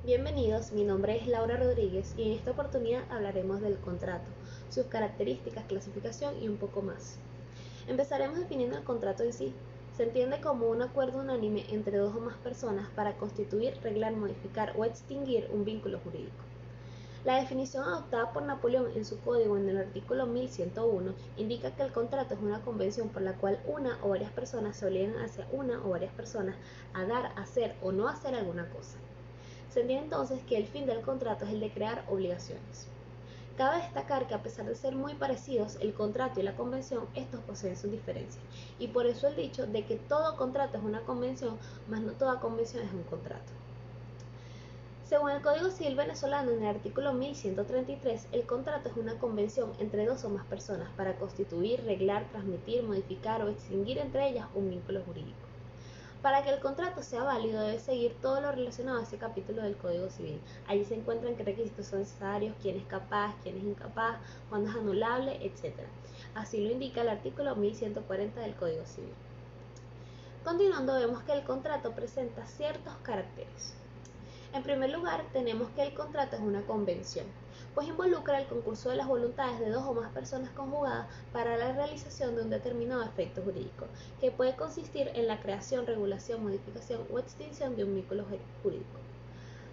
Bienvenidos, mi nombre es Laura Rodríguez y en esta oportunidad hablaremos del contrato, sus características, clasificación y un poco más. Empezaremos definiendo el contrato en sí. Se entiende como un acuerdo unánime entre dos o más personas para constituir, reglar, modificar o extinguir un vínculo jurídico. La definición adoptada por Napoleón en su código en el artículo 1101 indica que el contrato es una convención por la cual una o varias personas se obligan hacia una o varias personas a dar, hacer o no hacer alguna cosa. Se entiende entonces que el fin del contrato es el de crear obligaciones. Cabe destacar que a pesar de ser muy parecidos, el contrato y la convención, estos poseen sus diferencias, y por eso el dicho de que todo contrato es una convención, mas no toda convención es un contrato. Según el Código Civil venezolano, en el artículo 1133, el contrato es una convención entre dos o más personas para constituir, reglar, transmitir, modificar o extinguir entre ellas un vínculo jurídico. Para que el contrato sea válido debe seguir todo lo relacionado a ese capítulo del Código Civil. Allí se encuentran qué requisitos son necesarios, quién es capaz, quién es incapaz, cuándo es anulable, etc. Así lo indica el artículo 1140 del Código Civil. Continuando, vemos que el contrato presenta ciertos caracteres. En primer lugar, tenemos que el contrato es una convención, pues involucra el concurso de las voluntades de dos o más personas conjugadas para la realización de un determinado efecto jurídico, que puede consistir en la creación, regulación, modificación o extinción de un vínculo jurídico.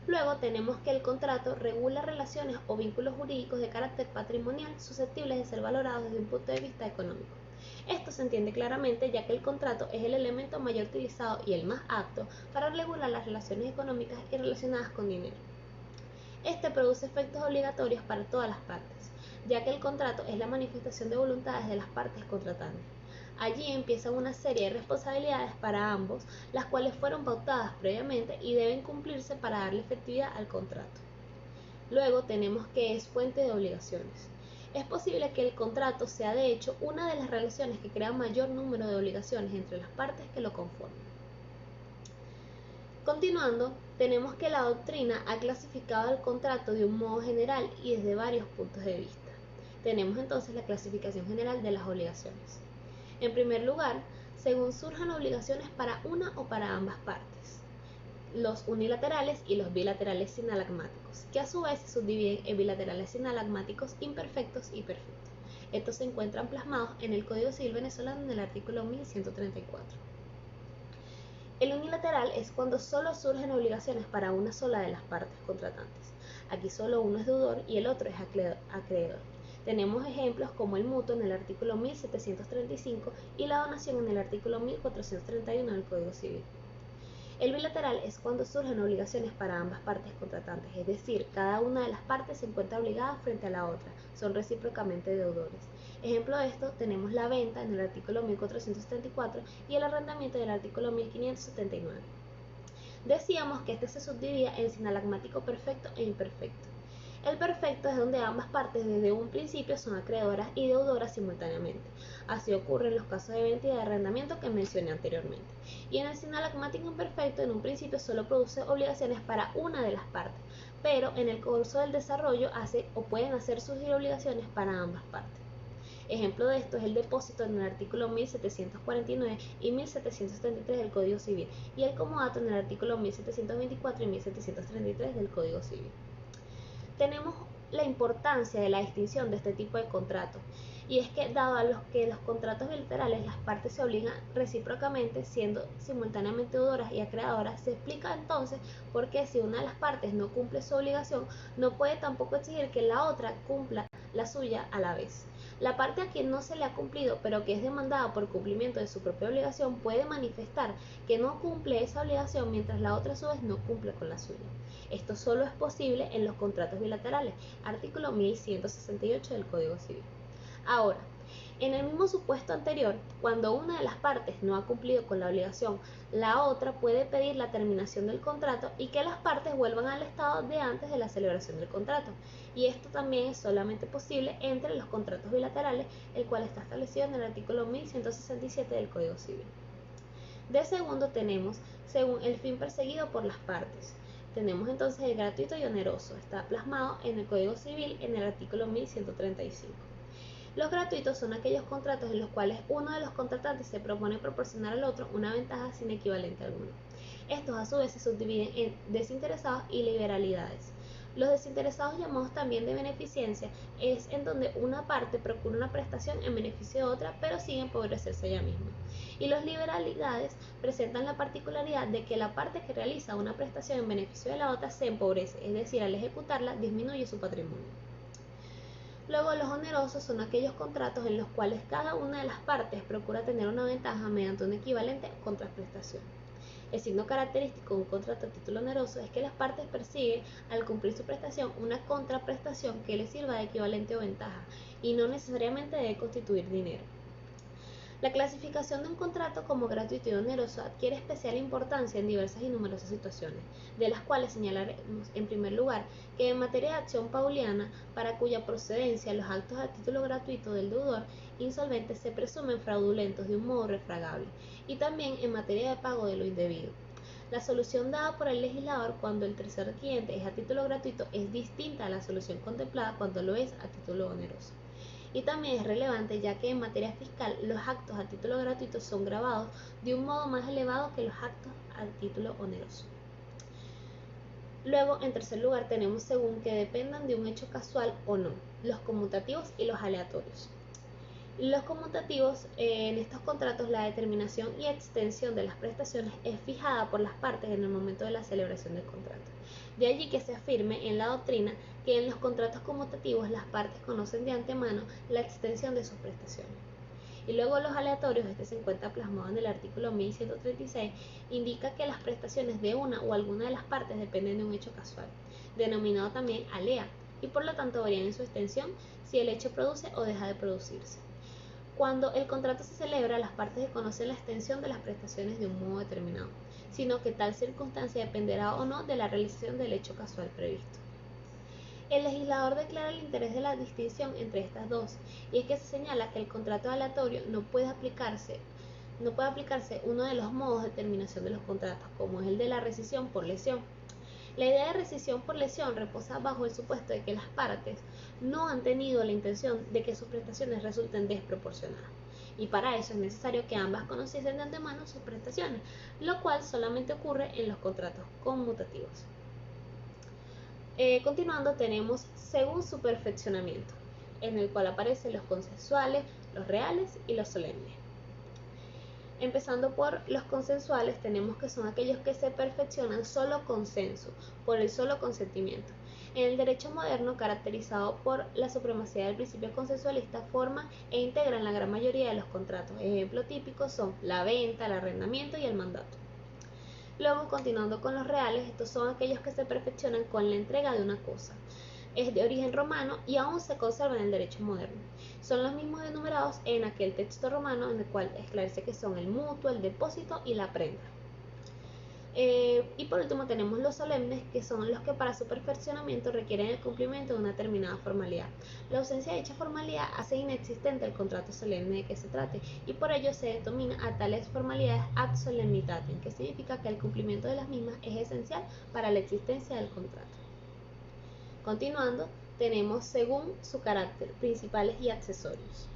Luego tenemos que el contrato regula relaciones o vínculos jurídicos de carácter patrimonial susceptibles de ser valorados desde un punto de vista económico. Esto se entiende claramente ya que el contrato es el elemento mayor utilizado y el más apto para regular las relaciones económicas y relacionadas con dinero. Este produce efectos obligatorios para todas las partes, ya que el contrato es la manifestación de voluntades de las partes contratantes. Allí empieza una serie de responsabilidades para ambos, las cuales fueron pautadas previamente y deben cumplirse para darle efectividad al contrato. Luego tenemos que es fuente de obligaciones. Es posible que el contrato sea de hecho una de las relaciones que crea mayor número de obligaciones entre las partes que lo conforman. Continuando, tenemos que la doctrina ha clasificado el contrato de un modo general y desde varios puntos de vista. Tenemos entonces la clasificación general de las obligaciones. En primer lugar, según surjan obligaciones para una o para ambas partes, los unilaterales y los bilaterales sinalagmáticos, que a su vez se subdividen en bilaterales sinalagmáticos imperfectos y perfectos. Estos se encuentran plasmados en el Código Civil venezolano en el artículo 1134. El unilateral es cuando solo surgen obligaciones para una sola de las partes contratantes. Aquí solo uno es deudor y el otro es acreedor. Tenemos ejemplos como el mutuo en el artículo 1735 y la donación en el artículo 1431 del Código Civil. El bilateral es cuando surgen obligaciones para ambas partes contratantes, es decir, cada una de las partes se encuentra obligada frente a la otra, son recíprocamente deudores. Ejemplo de esto tenemos la venta en el artículo 1474 y el arrendamiento en el artículo 1579. Decíamos que este se subdividía en sinalagmático perfecto e imperfecto. El perfecto es donde ambas partes desde un principio son acreedoras y deudoras simultáneamente. Así ocurre en los casos de venta y de arrendamiento que mencioné anteriormente. Y en el sinalagmático imperfecto, en un principio solo produce obligaciones para una de las partes, pero en el curso del desarrollo hace o pueden hacer surgir obligaciones para ambas partes. Ejemplo de esto es el depósito en el artículo 1749 y 1733 del Código Civil y el comodato en el artículo 1724 y 1733 del Código Civil. Tenemos la importancia de la distinción de este tipo de contratos, y es que dado a los que los contratos bilaterales las partes se obligan recíprocamente siendo simultáneamente deudoras y acreedoras, se explica entonces por qué si una de las partes no cumple su obligación no puede tampoco exigir que la otra cumpla la suya a la vez. La parte a quien no se le ha cumplido pero que es demandada por cumplimiento de su propia obligación puede manifestar que no cumple esa obligación mientras la otra a su vez no cumple con la suya. Esto solo es posible en los contratos bilaterales, artículo 1168 del Código Civil. Ahora, en el mismo supuesto anterior, cuando una de las partes no ha cumplido con la obligación, la otra puede pedir la terminación del contrato y que las partes vuelvan al estado de antes de la celebración del contrato. Y esto también es solamente posible entre los contratos bilaterales, el cual está establecido en el artículo 1167 del Código Civil. De segundo tenemos, según el fin perseguido por las partes. Tenemos entonces el gratuito y oneroso, está plasmado en el Código Civil en el artículo 1135. Los gratuitos son aquellos contratos en los cuales uno de los contratantes se propone proporcionar al otro una ventaja sin equivalente alguno. Estos a su vez se subdividen en desinteresados y liberalidades. Los desinteresados, llamados también de beneficencia, es en donde una parte procura una prestación en beneficio de otra, pero sin empobrecerse ella misma. Y las liberalidades presentan la particularidad de que la parte que realiza una prestación en beneficio de la otra se empobrece, es decir, al ejecutarla disminuye su patrimonio. Luego, los onerosos son aquellos contratos en los cuales cada una de las partes procura tener una ventaja mediante un equivalente contraprestación. El signo característico de un contrato a título oneroso es que las partes persiguen, al cumplir su prestación, una contraprestación que les sirva de equivalente o ventaja, y no necesariamente debe constituir dinero. La clasificación de un contrato como gratuito y oneroso adquiere especial importancia en diversas y numerosas situaciones, de las cuales señalaremos en primer lugar que en materia de acción pauliana, para cuya procedencia los actos a título gratuito del deudor insolvente se presumen fraudulentos de un modo refragable, y también en materia de pago de lo indebido. La solución dada por el legislador cuando el tercer requiriente es a título gratuito es distinta a la solución contemplada cuando lo es a título oneroso. Y también es relevante ya que en materia fiscal los actos a título gratuito son gravados de un modo más elevado que los actos a título oneroso. Luego, en tercer lugar, tenemos según que dependan de un hecho casual o no, los conmutativos y los aleatorios. Los conmutativos, en estos contratos la determinación y extensión de las prestaciones es fijada por las partes en el momento de la celebración del contrato. De allí que se afirme en la doctrina que en los contratos conmutativos las partes conocen de antemano la extensión de sus prestaciones. Y luego los aleatorios, este se encuentra plasmado en el artículo 1136, indica que las prestaciones de una o alguna de las partes dependen de un hecho casual, denominado también alea, y por lo tanto varían en su extensión si el hecho produce o deja de producirse. Cuando el contrato se celebra, las partes desconocen la extensión de las prestaciones de un modo determinado, sino que tal circunstancia dependerá o no de la realización del hecho casual previsto. El legislador declara el interés de la distinción entre estas dos, y es que se señala que el contrato aleatorio no puede aplicarse uno de los modos de terminación de los contratos, como es el de la rescisión por lesión. La idea de rescisión por lesión reposa bajo el supuesto de que las partes no han tenido la intención de que sus prestaciones resulten desproporcionadas, y para eso es necesario que ambas conociesen de antemano sus prestaciones, lo cual solamente ocurre en los contratos conmutativos. Continuando, tenemos según su perfeccionamiento, en el cual aparecen los consensuales, los reales y los solemnes. Empezando por los consensuales, tenemos que son aquellos que se perfeccionan solo consenso, por el solo consentimiento. En el derecho moderno, caracterizado por la supremacía del principio consensualista, forman e integran la gran mayoría de los contratos. Ejemplos típicos son la venta, el arrendamiento y el mandato. Luego, continuando con los reales, estos son aquellos que se perfeccionan con la entrega de una cosa. Es de origen romano y aún se conserva en el derecho moderno. Son los mismos enumerados en aquel texto romano en el cual esclarece que son el mutuo, el depósito y la prenda. Y por último tenemos los solemnes, que son los que para su perfeccionamiento requieren el cumplimiento de una determinada formalidad. La ausencia de dicha formalidad hace inexistente el contrato solemne de que se trate, y por ello se denomina a tales formalidades ad solemnitatem, que significa que el cumplimiento de las mismas es esencial para la existencia del contrato. Continuando, tenemos según su carácter, principales y accesorios.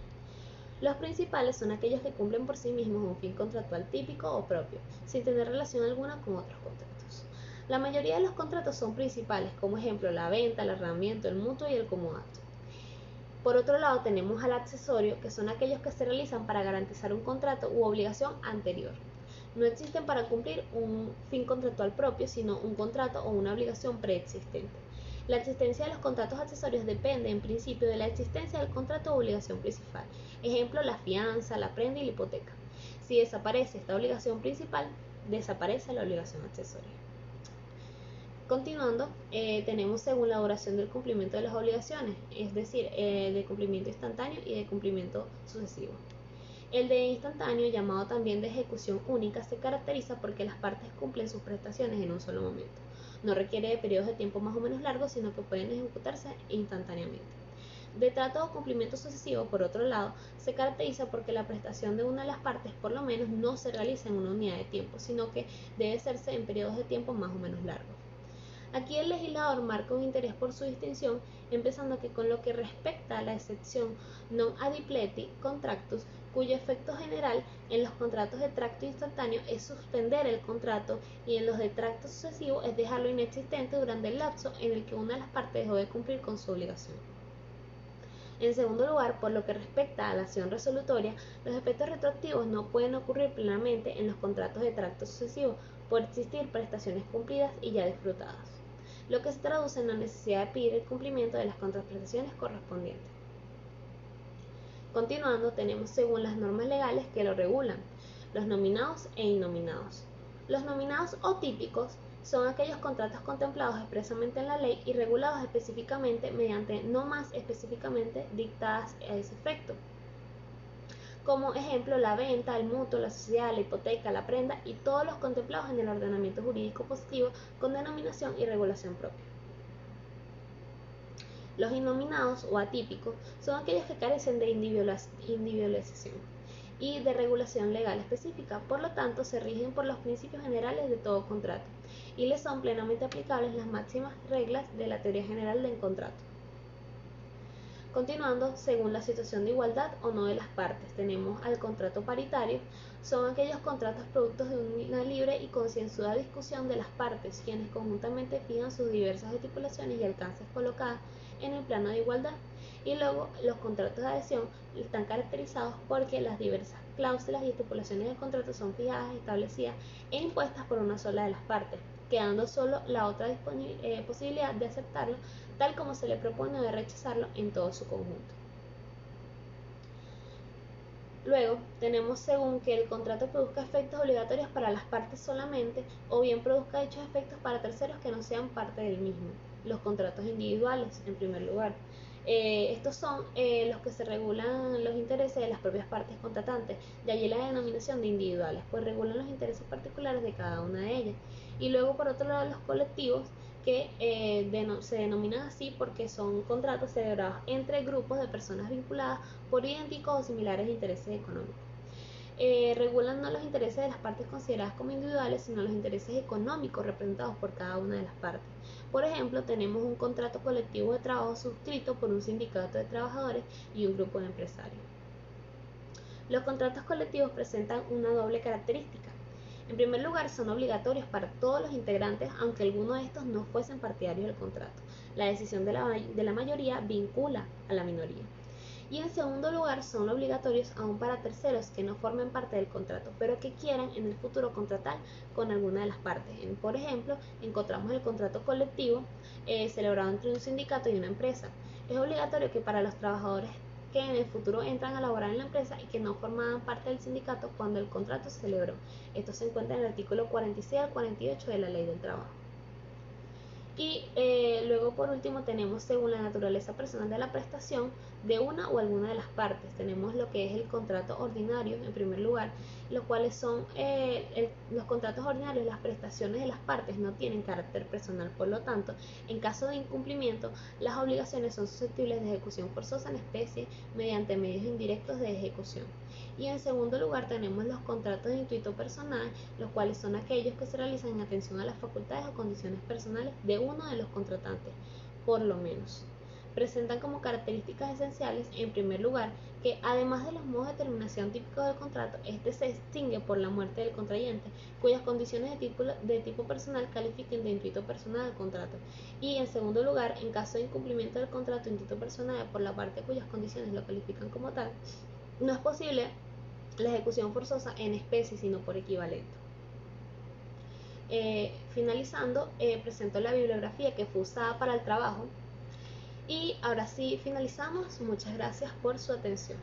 Los principales son aquellos que cumplen por sí mismos un fin contractual típico o propio, sin tener relación alguna con otros contratos. La mayoría de los contratos son principales, como ejemplo la venta, el arrendamiento, el mutuo y el comodato. Por otro lado, tenemos al accesorio, que son aquellos que se realizan para garantizar un contrato u obligación anterior. No existen para cumplir un fin contractual propio, sino un contrato o una obligación preexistente. La existencia de los contratos accesorios depende, en principio, de la existencia del contrato o obligación principal. Ejemplo, la fianza, la prenda y la hipoteca. Si desaparece esta obligación principal, desaparece la obligación accesoria. Continuando, tenemos según la duración del cumplimiento de las obligaciones, es decir, de cumplimiento instantáneo y de cumplimiento sucesivo. El de instantáneo, llamado también de ejecución única, se caracteriza porque las partes cumplen sus prestaciones en un solo momento. No requiere de periodos de tiempo más o menos largos, sino que pueden ejecutarse instantáneamente. De trato o cumplimiento sucesivo, por otro lado, se caracteriza porque la prestación de una de las partes por lo menos no se realiza en una unidad de tiempo, sino que debe hacerse en periodos de tiempo más o menos largos. Aquí el legislador marca un interés por su distinción, empezando que con lo que respecta a la excepción non adipleti contractus, cuyo efecto general en los contratos de tracto instantáneo es suspender el contrato y en los de tracto sucesivo es dejarlo inexistente durante el lapso en el que una de las partes dejó de cumplir con su obligación. En segundo lugar, por lo que respecta a la acción resolutoria, los efectos retroactivos no pueden ocurrir plenamente en los contratos de tracto sucesivo por existir prestaciones cumplidas y ya disfrutadas, lo que se traduce en la necesidad de pedir el cumplimiento de las contraprestaciones correspondientes. Continuando, tenemos según las normas legales que lo regulan, los nominados e innominados. Los nominados o típicos son aquellos contratos contemplados expresamente en la ley y regulados específicamente mediante normas específicamente dictadas a ese efecto. Como ejemplo, la venta, el mutuo, la sociedad, la hipoteca, la prenda y todos los contemplados en el ordenamiento jurídico positivo con denominación y regulación propia. Los innominados o atípicos son aquellos que carecen de individualización y de regulación legal específica, por lo tanto se rigen por los principios generales de todo contrato y les son plenamente aplicables las máximas reglas de la teoría general del contrato. Continuando, según la situación de igualdad o no de las partes, tenemos al contrato paritario. Son aquellos contratos productos de una libre y concienzuda discusión de las partes, quienes conjuntamente fijan sus diversas estipulaciones y alcances colocadas en el plano de igualdad. Y luego, los contratos de adhesión están caracterizados porque las diversas cláusulas y estipulaciones del contrato son fijadas, establecidas e impuestas por una sola de las partes, quedando solo la otra posibilidad de aceptarlo tal como se le propone o de rechazarlo en todo su conjunto. Luego, tenemos según que el contrato produzca efectos obligatorios para las partes solamente o bien produzca dichos efectos para terceros que no sean parte del mismo. Los contratos individuales, en primer lugar. Estos son los que se regulan los intereses de las propias partes contratantes, de allí la denominación de individuales, pues regulan los intereses particulares de cada una de ellas. Y luego, por otro lado, los colectivos, que se denominan así porque son contratos celebrados entre grupos de personas vinculadas por idénticos o similares intereses económicos. Regulan no los intereses de las partes consideradas como individuales, sino los intereses económicos representados por cada una de las partes. Por ejemplo, tenemos un contrato colectivo de trabajo suscrito por un sindicato de trabajadores y un grupo de empresarios. Los contratos colectivos presentan una doble característica. En primer lugar, son obligatorios para todos los integrantes, aunque algunos de estos no fuesen partidarios del contrato. La decisión de la mayoría vincula a la minoría. Y en segundo lugar, son obligatorios aún para terceros que no formen parte del contrato, pero que quieran en el futuro contratar con alguna de las partes. Por ejemplo, encontramos el contrato colectivo celebrado entre un sindicato y una empresa. Es obligatorio que para los trabajadores que en el futuro entran a laborar en la empresa y que no formaban parte del sindicato cuando el contrato se celebró. Esto se encuentra en el artículo 46 al 48 de la Ley del Trabajo. Y luego por último tenemos según la naturaleza personal de la prestación de una o alguna de las partes. Tenemos lo que es el contrato ordinario en primer lugar, los cuales son los contratos ordinarios, las prestaciones de las partes no tienen carácter personal, por lo tanto, en caso de incumplimiento, las obligaciones son susceptibles de ejecución forzosa en especie mediante medios indirectos de ejecución. Y en segundo lugar tenemos los contratos de intuito personal, los cuales son aquellos que se realizan en atención a las facultades o condiciones personales de uno de los contratantes, por lo menos. Presentan como características esenciales, en primer lugar, que además de los modos de terminación típicos del contrato, este se extingue por la muerte del contrayente, cuyas condiciones de tipo personal califiquen de intuito personal al contrato. Y en segundo lugar, en caso de incumplimiento del contrato de intuito personal por la parte cuyas condiciones lo califican como tal, no es posible la ejecución forzosa en especie, sino por equivalente. Finalizando, presento la bibliografía que fue usada para el trabajo. Y ahora sí finalizamos. Muchas gracias por su atención.